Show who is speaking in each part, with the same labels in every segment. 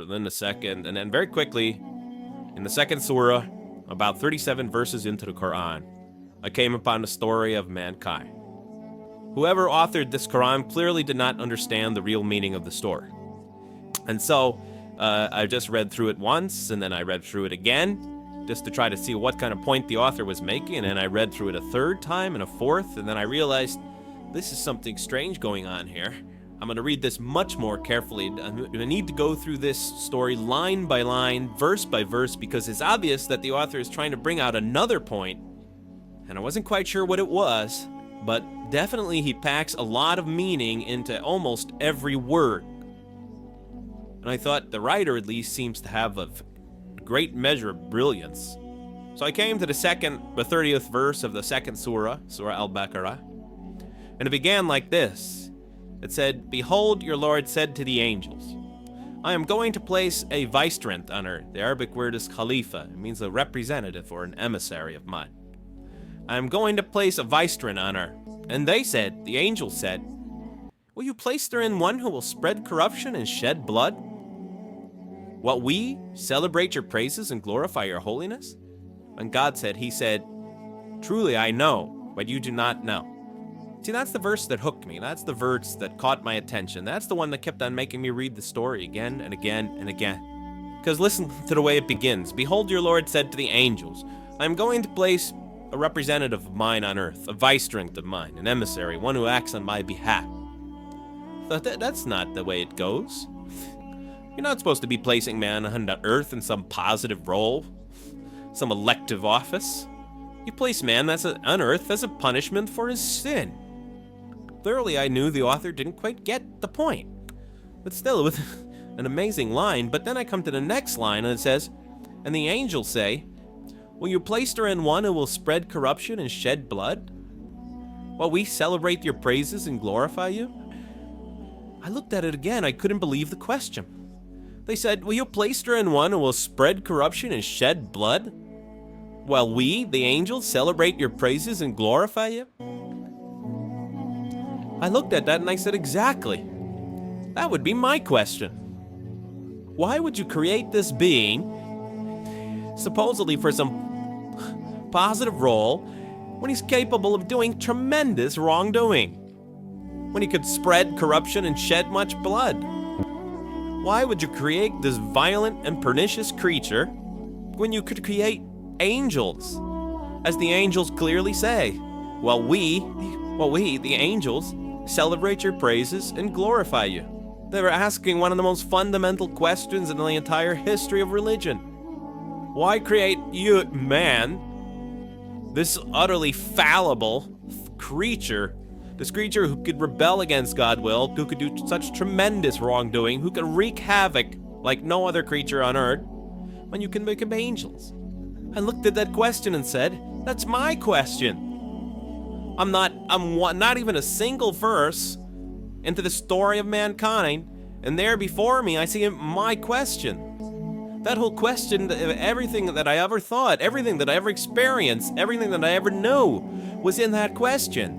Speaker 1: then the second, and then very quickly, in the second surah, about 37 verses into the Quran, I came upon the story of mankind. Whoever authored this Quran clearly did not understand the real meaning of the story. And so, I just read through it once, and then I read through it again, just to try to see what kind of point the author was making, and then I read through it a third time and a fourth, and then I realized this is something strange going on here. I'm going to read this much more carefully. I need to go through this story line by line, verse by verse, because it's obvious that the author is trying to bring out another point, and I wasn't quite sure what it was, but definitely he packs a lot of meaning into almost every word. And I thought the writer at least seems to have a great measure of brilliance. So I came to the 30th verse of the second surah, Surah Al-Baqarah, and it began like this. It said, "Behold, your Lord said to the angels, I am going to place a vicegerent on earth." The Arabic word is khalifa. It means a representative or an emissary of mine. "I am going to place a vicegerent on earth." And they said, the angels said, "Will you place therein one who will spread corruption and shed blood? While we celebrate your praises and glorify your holiness?" And God said, he said, "Truly I know, but you do not know." See, that's the verse that hooked me. That's the verse that caught my attention. That's the one that kept on making me read the story again and again and again. Because listen to the way it begins. "Behold, your Lord said to the angels, I am going to place a representative of mine on earth, a vicegerent of mine, an emissary, one who acts on my behalf." But that's not the way it goes. You're not supposed to be placing man on the earth in some positive role, some elective office. You place man on earth as a punishment for his sin. Clearly, I knew the author didn't quite get the point. But still, it was an amazing line. But then I come to the next line, and it says, "And the angels say, will you place therein one who will spread corruption and shed blood? While we celebrate your praises and glorify you?" I looked at it again. I couldn't believe the question. They said, "Will you place therein one who will spread corruption and shed blood? While we, the angels, celebrate your praises and glorify you?" I looked at that and I said, exactly. That would be my question. Why would you create this being, supposedly for some positive role, when he's capable of doing tremendous wrongdoing? When he could spread corruption and shed much blood? Why would you create this violent and pernicious creature when you could create angels? As the angels clearly say, Well, we, the angels, celebrate your praises and glorify you." They were asking one of the most fundamental questions in the entire history of religion. Why create you, man, this utterly fallible creature, this creature who could rebel against God's will, who could do such tremendous wrongdoing, who could wreak havoc like no other creature on earth, when you can make him angels? I looked at that question and said, that's my question. I'm not even a single verse into the story of mankind, and there before me I see my question. That whole question, everything that I ever thought, everything that I ever experienced, everything that I ever knew was in that question.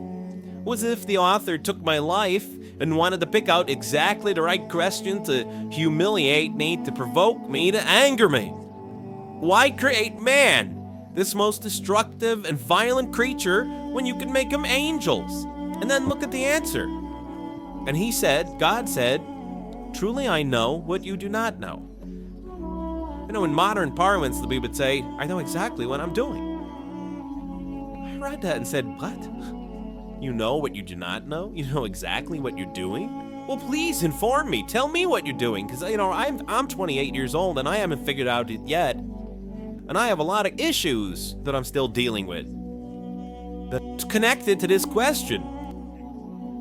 Speaker 1: It was as if the author took my life and wanted to pick out exactly the right question to humiliate me, to provoke me, to anger me. Why create man, this most destructive and violent creature, when you can make him angels? And then look at the answer. And he said, God said, "Truly I know what you do not know." You know, in modern parlance, we would say, I know exactly what I'm doing. I read that and said, what? You know what you do not know? You know exactly what you're doing? Well, please inform me. Tell me what you're doing, because, you know, I'm 28 years old and I haven't figured out it yet. And I have a lot of issues that I'm still dealing with that's connected to this question.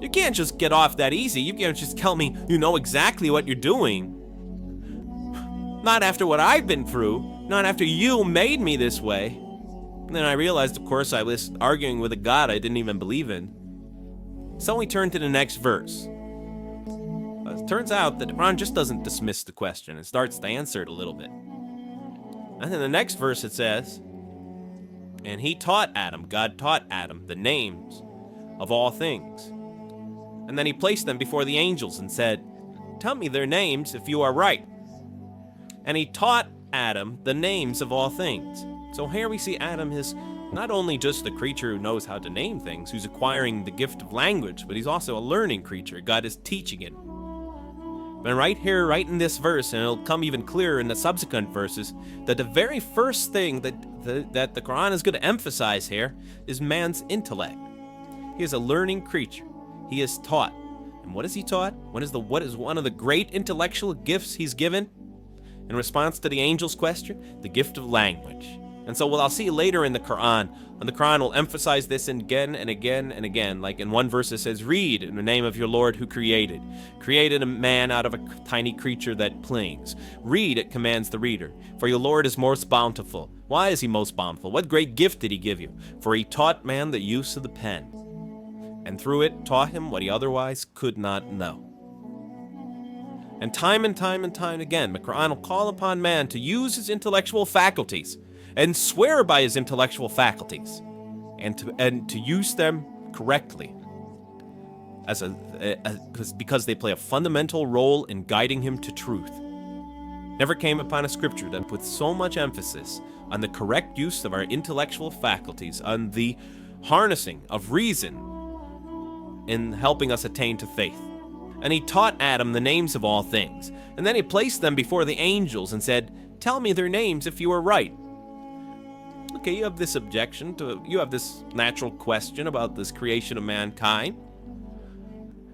Speaker 1: You can't just get off that easy. You can't just tell me you know exactly what you're doing. Not after what I've been through. Not after you made me this way. And then I realized, of course, I was arguing with a God I didn't even believe in. So we turn to the next verse. It turns out that the Quran just doesn't dismiss the question. It starts to answer it a little bit. And then the next verse it says, "And he taught Adam," God taught Adam, "the names of all things. And then he placed them before the angels and said, 'Tell me their names if you are right.' and he taught Adam the names of all things. So here we see Adam is not only just the creature who knows how to name things, who's acquiring the gift of language, but he's also a learning creature. God is teaching it. And right here, right in this verse, and it'll come even clearer in the subsequent verses, that the very first thing that the Quran is going to emphasize here is man's intellect. He is a learning creature. He is taught. And what is he taught? What is one of the great intellectual gifts he's given? In response to the angel's question, the gift of language. And so what I'll see later in the Quran, and the Quran will emphasize this again and again and again. Like in one verse it says, read in the name of your Lord who created a man out of a tiny creature that clings. Read, it commands the reader, for your Lord is most bountiful. Why is he most bountiful? What great gift did he give you? For he taught man the use of the pen, and through it taught him what he otherwise could not know. And time again, the Quran will call upon man to use his intellectual faculties and swear by his intellectual faculties, and to use them correctly, because they play a fundamental role in guiding him to truth. Never came upon a scripture that puts so much emphasis on the correct use of our intellectual faculties, on the harnessing of reason in helping us attain to faith. And he taught Adam the names of all things, and then he placed them before the angels and said, tell me their names if you are right. Okay, you have this natural question about this creation of mankind.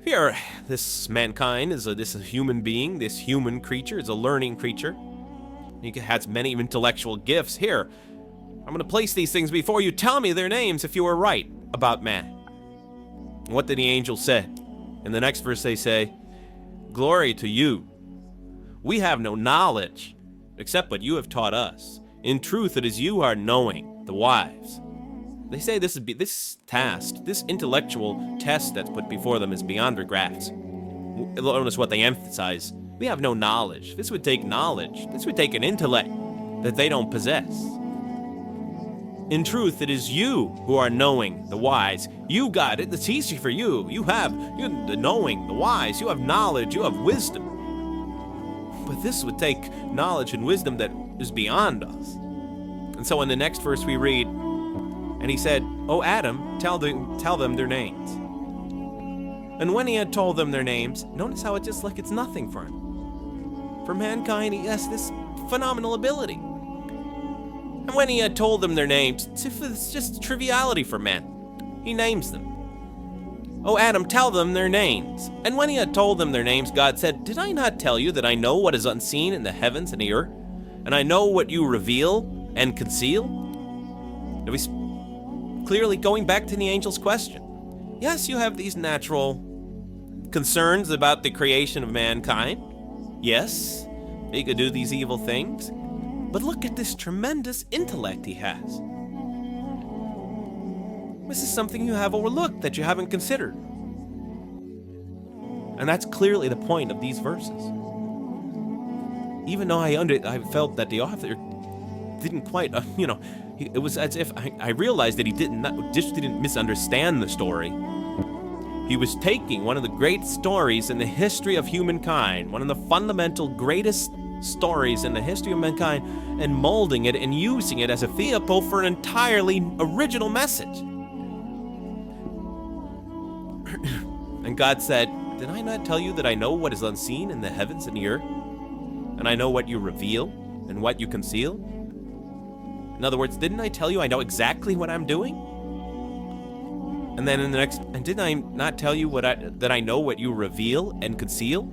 Speaker 1: Here, this mankind is this human being, this human creature is a learning creature. He has many intellectual gifts. Here, I'm going to place these things before you. Tell me their names if you are right about man. What did the angel say? In the next verse they say, glory to you. We have no knowledge except what you have taught us. In truth, it is you who are knowing, the wise. They say this intellectual test that's put before them is beyond their grasp. Notice what they emphasize. We have no knowledge. This would take knowledge. This would take an intellect that they don't possess. In truth, it is you who are knowing, the wise. You got it. It's easy for you. You have the knowing, the wise. You have knowledge. You have wisdom. But this would take knowledge and wisdom that is beyond us. And so in the next verse we read, and he said, O Adam, tell them their names. And when he had told them their names, notice how it's just like it's nothing for him. For mankind, he has this phenomenal ability. And when he had told them their names, it's just triviality for man. He names them. O Adam, tell them their names. And when he had told them their names, God said, did I not tell you that I know what is unseen in the heavens and the earth? And I know what you reveal and conceal? Now he's clearly going back to the angel's question. Yes, you have these natural concerns about the creation of mankind. Yes, he could do these evil things. But look at this tremendous intellect he has. This is something you have overlooked, that you haven't considered. And that's clearly the point of these verses. Even though I felt that the author didn't quite, it was as if I realized that he didn't misunderstand the story. He was taking one of the great stories in the history of humankind, one of the fundamental greatest stories in the history of mankind, and molding it and using it as a vehicle for an entirely original message. And God said, did I not tell you that I know what is unseen in the heavens and the earth? And I know what you reveal and what you conceal? In other words, didn't I tell you I know exactly what I'm doing? And then in the next, and didn't I not tell you that I know what you reveal and conceal?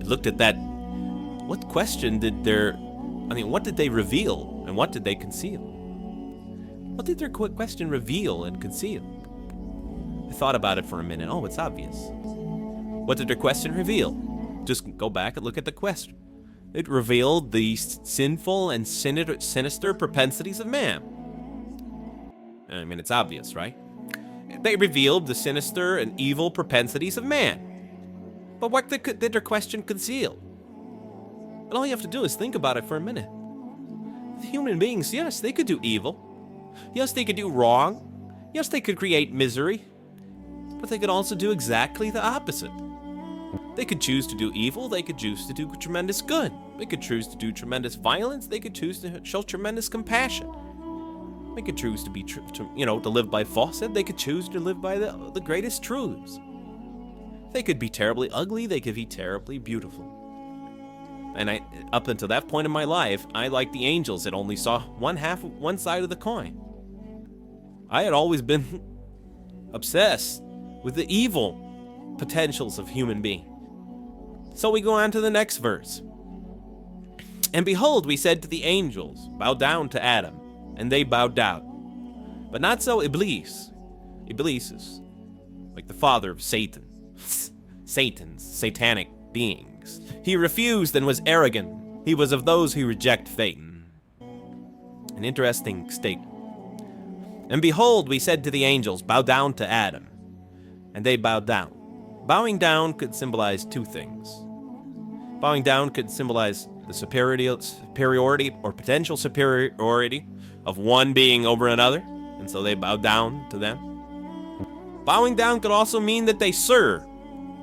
Speaker 1: I looked at that. What question what did they reveal and what did they conceal? What did their question reveal and conceal? I thought about it for a minute. Oh, it's obvious. What did their question reveal? Just go back and look at the question. It revealed the sinful and sinister propensities of man. I mean, it's obvious, right? They revealed the sinister and evil propensities of man. But what did their question conceal? And all you have to do is think about it for a minute. The human beings, yes, they could do evil. Yes, they could do wrong. Yes, they could create misery. But they could also do exactly the opposite. They could choose to do evil, they could choose to do tremendous good. They could choose to do tremendous violence, they could choose to show tremendous compassion. They could choose to be, to live by falsehood, they could choose to live by the greatest truths. They could be terribly ugly, they could be terribly beautiful. And up until that point in my life, I, like the angels, that only saw one side of the coin. I had always been obsessed with the evil potentials of human beings. So we go on to the next verse. And behold, we said to the angels, bow down to Adam, and they bowed down. But not so Iblis. Iblis is like the father of Satan. Satan's satanic beings. He refused and was arrogant. He was of those who reject fate. An interesting statement. And behold, we said to the angels, bow down to Adam, and they bowed down. Bowing down could symbolize two things. Bowing down could symbolize the superiority or potential superiority of one being over another, and so they bowed down to them. Bowing down could also mean that they serve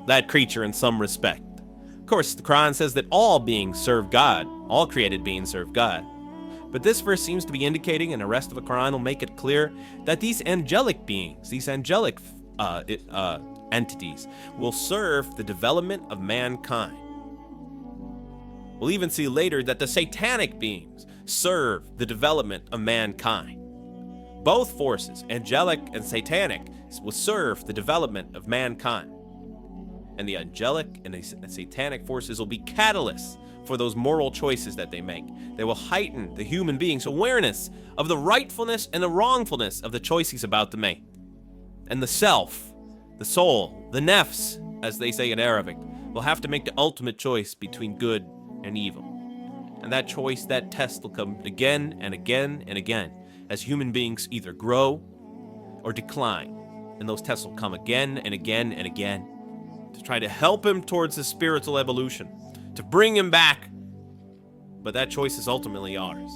Speaker 1: that creature in some respect. Of course, the Quran says that all beings serve God, all created beings serve God. But this verse seems to be indicating, and the rest of the Quran will make it clear, that these angelic beings, these angelic entities, will serve the development of mankind. We'll even see later that the satanic beings serve the development of mankind. Both forces, angelic and satanic, will serve the development of mankind. And the angelic and the satanic forces will be catalysts for those moral choices that they make. They will heighten the human being's awareness of the rightfulness and the wrongfulness of the choice he's about to make. And the self, the soul, the nafs, as they say in Arabic, will have to make the ultimate choice between good and evil. And that choice, that test will come again and again and again as human beings either grow or decline. And those tests will come again and again and again to try to help him towards his spiritual evolution, to bring him back. But that choice is ultimately ours.